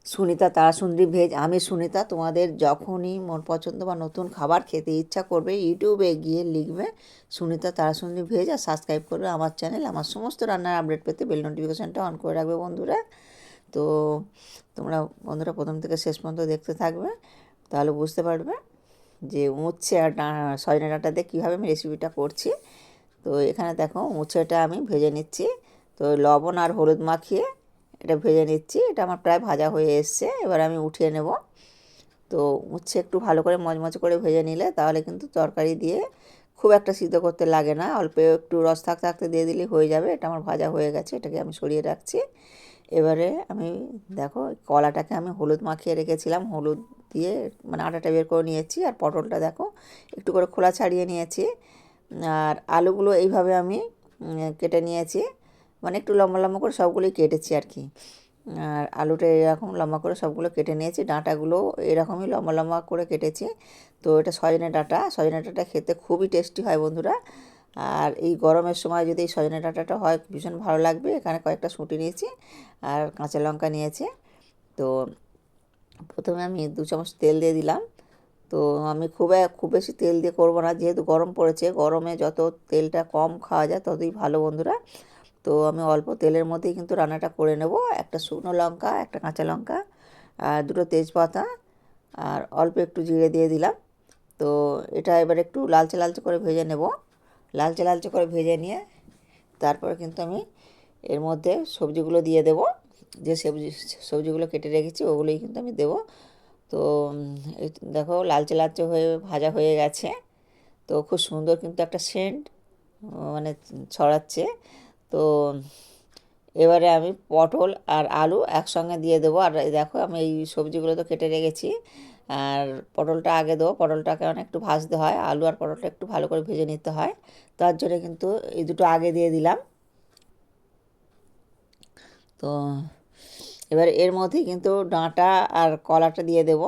Sunita Tarasundari veg. আমি সুনিতা। তোমাদের যখনই মন পছন্দ বা নতুন খাবার খেতে ইচ্ছা করবে, ইউটিউবে গিয়ে লিখবে সুনিতা তারাসুন্দরী ভেজ আর সাবস্ক্রাইব করবে আমার চ্যানেল। আমার সমস্ত রান্নার আপডেট পেতে বেল নোটিফিকেশানটা অন করে রাখবে বন্ধুরা। তো তোমরা বন্ধুরা প্রথম থেকে শেষ পর্যন্ত দেখতে থাকবে, তাহলে বুঝতে পারবে যে উচ্ছে আর সজনে ডাঁটা দিয়ে কীভাবে আমি রেসিপিটা করছি। তো এখানে দেখো উচ্ছেটা আমি ভেজে নিচ্ছি। তো লবণ আর হলুদ মাখিয়ে এটা ভেজে নিচ্ছি। এটা আমার প্রায় ভাজা হয়ে এসছে, এবার আমি উঠিয়ে নেব। তো উচ্ছে একটু ভালো করে মচমচ করে ভেজে নিলে তাহলে কিন্তু তরকারি দিয়ে খুব একটা সিদ্ধ করতে লাগে না, অল্প একটু রস থাকতে থাকতে দিয়ে দিলেই হয়ে যাবে। এটা আমার ভাজা হয়ে গেছে, এটাকে আমি সরিয়ে রাখছি। এবারে আমি দেখো কলাটাকে আমি হলুদ মাখিয়ে রেখেছিলাম, হলুদ দিয়ে মানে আটাটা বের করে নিয়েছি। আর পটলটা দেখো একটু করে খোলা ছাড়িয়ে নিয়েছি। আর আলুগুলো এইভাবে আমি কেটে নিয়েছি, মানে একটু লম্বা লম্বা করে সবগুলোই কেটেছি আর কি। আর আলুটা এরকম লম্বা করে সবগুলো কেটে নিয়েছি, ডাঁটাগুলো এরকমই লম্বা লম্বা করে কেটেছি। তো এটা সজনে ডাঁটা খেতে খুবই টেস্টি হয় বন্ধুরা। আর এই গরমের সময় যদি এই সজনে ডাঁটাটা হয় ভীষণ ভালো লাগবে। এখানে কয়েকটা শুঁটি নিয়েছি আর কাঁচা লঙ্কা নিয়েছি। তো প্রথমে আমি 2 চামচ তেল দিয়ে দিলাম। তো আমি খুব বেশি তেল দিয়ে করব না, যেহেতু গরম পড়েছে। গরমে যত তেলটা কম খাওয়া যায় ততই ভালো বন্ধুরা। তো আমি অল্প তেলের মধ্যেই কিন্তু রান্নাটা করে নেব। একটা শুকনো লঙ্কা, একটা কাঁচা লঙ্কা আর 2টো তেজপাতা আর অল্প একটু জিরে দিয়ে দিলাম। তো এটা এবার একটু লালচে লালচে করে ভেজে নেব। লালচে লালচে করে ভেজে নিয়ে তারপরে কিন্তু আমি এর মধ্যে সবজিগুলো দিয়ে দেব। যে সবজিগুলো কেটে রেখেছি ওগুলোই কিন্তু আমি দেবো। তো এই দেখো লালচে লালচে হয়ে ভাজা হয়ে গেছে। তো খুব সুন্দর কিন্তু একটা সেন্ট মানে ছড়াচ্ছে। তো এবারে আমি পটল আর আলু একসঙ্গে দিয়ে দেবো। আর দেখো আমি এই সবজিগুলো তো কেটে রেখেছি, আর পটলটা আগে দেবো। পটলটাকে অনেক একটু ভাজতে হয়, আলু আর পটলটা একটু ভালো করে ভেজে নিতে হয়। তার জন্য কিন্তু এই দুটো আগে দিয়ে দিলাম। তো এবার এর মধ্যেই কিন্তু ডাঁটা আর কলাটা দিয়ে দেব।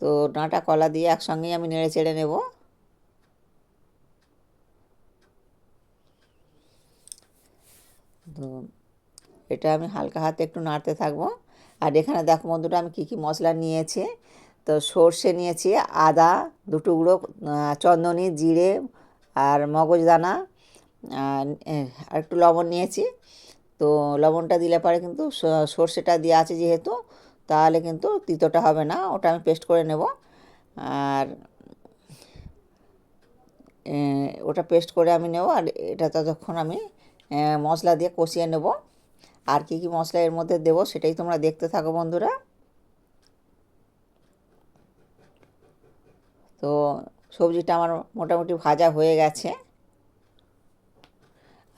তো ডাঁটা কলা দিয়ে একসঙ্গেই আমি নেড়ে চেড়ে নেব। তো এটা আমি হালকা হাতে একটু নাড়তে থাকবো। আর এখানে দেখো বন্ধুরা আমি কী কী মশলা নিয়েছি। তো সর্ষে নিয়েছি, আদা 2 টুকরো, চন্দনী, জিরে আর মগজদানা, আর একটু লবণ নিয়েছি। তো লবণটা দিলে পরে কিন্তু সর্ষেটা দেওয়া আছে যেহেতু, তাহলে কিন্তু তিতোটা হবে না। ওটা আমি পেস্ট করে নেব। আর ওটা পেস্ট করে আমি নেব। আর এটা ততক্ষণ আমি মশলা দিয়ে কষিয়ে নেব। আর কী কী মশলা এর মধ্যে দেবো সেটাই তোমরা দেখতে থাকো বন্ধুরা। তো সবজিটা আমার মোটামুটি ভাজা হয়ে গেছে।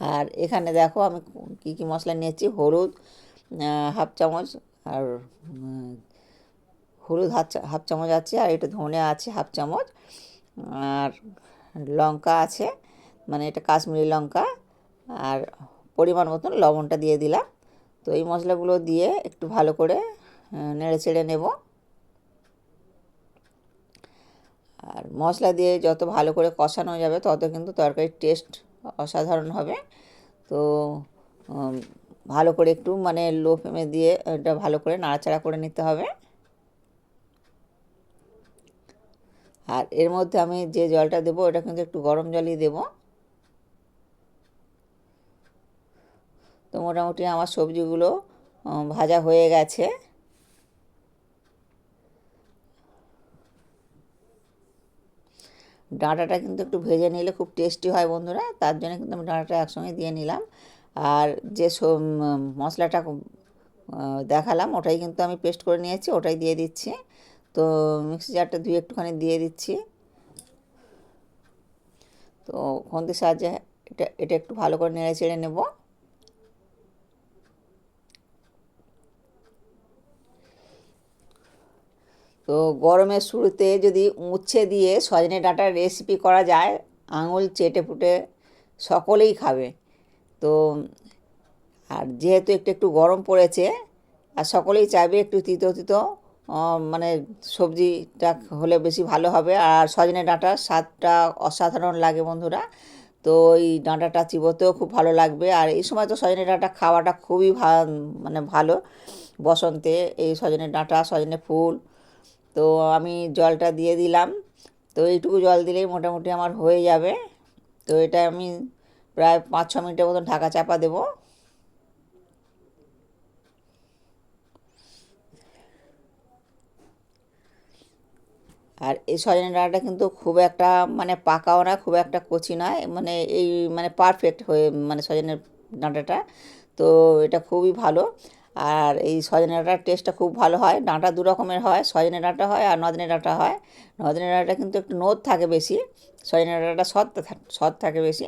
আর এখানে দেখো আমি কী কী মশলা নিয়েছি। হলুদ হাফ চামচ, আর হলুদ হাফ চামচ আছে, আর এটা ধনে আছে হাফ চামচ, আর লঙ্কা আছে, মানে এটা কাশ্মীরি লঙ্কা, আর পরিমাণ মতন লবণটা দিয়ে দিলাম। তো এই মশলাগুলো দিয়ে একটু ভালো করে নেড়ে চেড়ে নেব। আর মশলা দিয়ে যত ভালো করে কষানো যাবে তত কিন্তু তরকারির টেস্ট অসাধারণ হবে। তো ভালো করে একটু মানে লো ফ্লেমে দিয়ে এটা ভালো করে নাড়াচাড়া করে নিতে হবে। আর এর মধ্যে আমি যে জলটা দেবো এটা কিন্তু একটু গরম জলই দেব। তো মোটামুটি আমার সবজিগুলো ভাজা হয়ে গেছে। ডাঁটাটা কিন্তু একটু ভেজে নিলে খুব টেস্টি হয় বন্ধুরা, তার জন্য কিন্তু আমি ডাঁটাটা একসঙ্গে দিয়ে নিলাম। আর যে মশলাটা দেখালাম ওটাই কিন্তু আমি পেস্ট করে নিয়েছি, ওটাই দিয়ে দিচ্ছি। তো মিক্সি জারটা ধুয়ে একটুখানি দিয়ে দিচ্ছি। তো খুন্তির সাহায্যে এটা এটা একটু ভালো করে নেড়ে চেড়ে নেব। তো গরমের শুরুতে যদি উচ্ছে দিয়ে সজনে ডাঁটার রেসিপি করা যায়, আঙুল চেটে পুটে সকলেই খাবে। তো আর যেহেতু একটু একটু গরম পড়েছে আর সকলেই চাইবে একটু তিতো তিতো মানে সবজিটা হলে বেশি ভালো হবে। আর সজনে ডাঁটার স্বাদটা অসাধারণ লাগে বন্ধুরা। তো এই ডাঁটাটা চিবোতেও খুব ভালো লাগবে। আর এই সময় তো সজনে ডাঁটা খাওয়াটা খুবই মানে ভালো। বসন্তে এই সজনে ডাঁটা সজনে ফুল। তো আমি জলটা দিয়ে দিলাম। তো এইটুকু জল দিলেই মোটামুটি আমার হয়ে যাবে। তো এটা আমি প্রায় 5-6 মিনিটের মতন ঢাকা চাপা দেবো। আর এই সজনে ডাঁটাটা কিন্তু খুব একটা মানে পাকাও না, খুব একটা কচি নয়, মানে এই মানে পারফেক্ট হয়ে মানে সজনের ডাঁটাটা। তো এটা খুবই ভালো। আর এই সজনে ডাঁটার টেস্টটা খুব ভালো হয়। ডাঁটা দু রকমের হয়, সজনে ডাঁটা হয় আর নদনে ডাঁটা হয়। নদনে ডাঁটা কিন্তু একটু নোদ থাকে বেশি, সজনে ডাঁটাটা সৎ থাকে বেশি।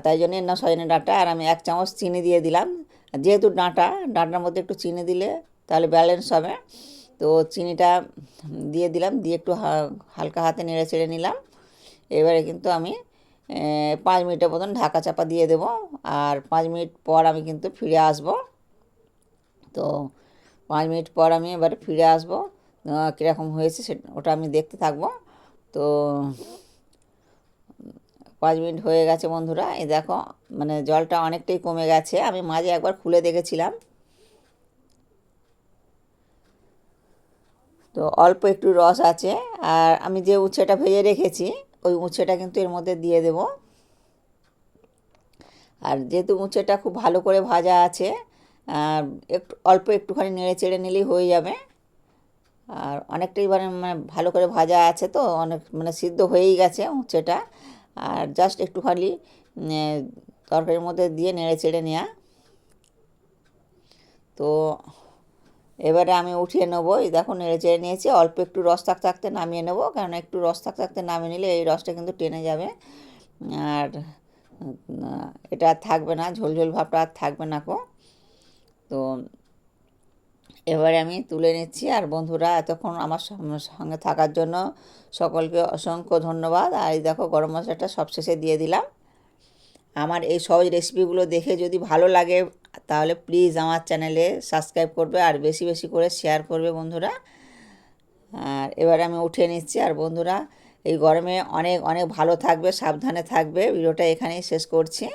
তাই জন্যে না সজনে ডাঁটা। আর আমি 1 চামচ চিনি দিয়ে দিলাম। যেহেতু ডাঁটার মধ্যে একটু চিনি দিলে তাহলে ব্যালেন্স হবে। তো চিনিটা দিয়ে দিলাম, দিয়ে একটু হালকা হাতে নেড়ে চেড়ে নিলাম। এবারে কিন্তু আমি 5 মিনিটের মতন ঢাকা চাপা দিয়ে দেব। আর 5 মিনিট পর আমি কিন্তু ফিরে আসব। তো 5 মিনিট পর আমি এবারে ফিরে আসব, কীরকম হয়েছে ওটা আমি দেখতে থাকবো। তো 5 মিনিট হয়ে গেছে বন্ধুরা, এই দেখো মানে জলটা অনেকটাই কমে গেছে। আমি মাঝে একবার খুলে দেখেছিলাম। তো অল্প একটু রস আছে। আর আমি যে উচ্ছেটা ভেজে রেখেছি ওই উচ্ছেটা কিন্তু এর মধ্যে দিয়ে দেব। আর যেহেতু উচ্ছেটা খুব ভালো করে ভাজা আছে, একটুখানি নেড়ে চেড়ে নিলেই হয়ে যাবে। আর অনেকটাই মানে ভালো করে ভাজা আছে, তো অনেক মানে সিদ্ধ হয়েই গেছে উচ্ছেটা। আর জাস্ট একটুখানি তরকারির মধ্যে দিয়ে নেড়ে চেড়ে নেওয়া। তো এবারে আমি উঠিয়ে নেবো। এই দেখো নেড়ে চেড়ে নিয়েছি, অল্প একটু রস থাকতে থাকতে নামিয়ে নেবো, কারণ একটু রস থাকতে থাকতে নামিয়ে নিলে এই রসটা কিন্তু টেনে যাবে। আর এটা আর থাকবে না, ঝোল ভাবটা আর থাকবে না কো। তো এবারে আমি তুলে নিচ্ছি। আর বন্ধুরা এতক্ষণ আমার সঙ্গে থাকার জন্য সকলকে অসংখ্য ধন্যবাদ। আর এই দেখো গরম মশলাটা সবশেষে দিয়ে দিলাম। আমার এই সহজ রেসিপিগুলো দেখে যদি ভালো লাগে তাহলে প্লিজ আমার চ্যানেলে সাবস্ক্রাইব করবে আর বেশি বেশি করে শেয়ার করবে বন্ধুরা। আর এবারে আমি উঠিয়ে নিচ্ছি। আর বন্ধুরা এই গরমে অনেক অনেক ভালো থাকবে, সাবধানে থাকবে। ভিডিওটা এখানেই শেষ করছি।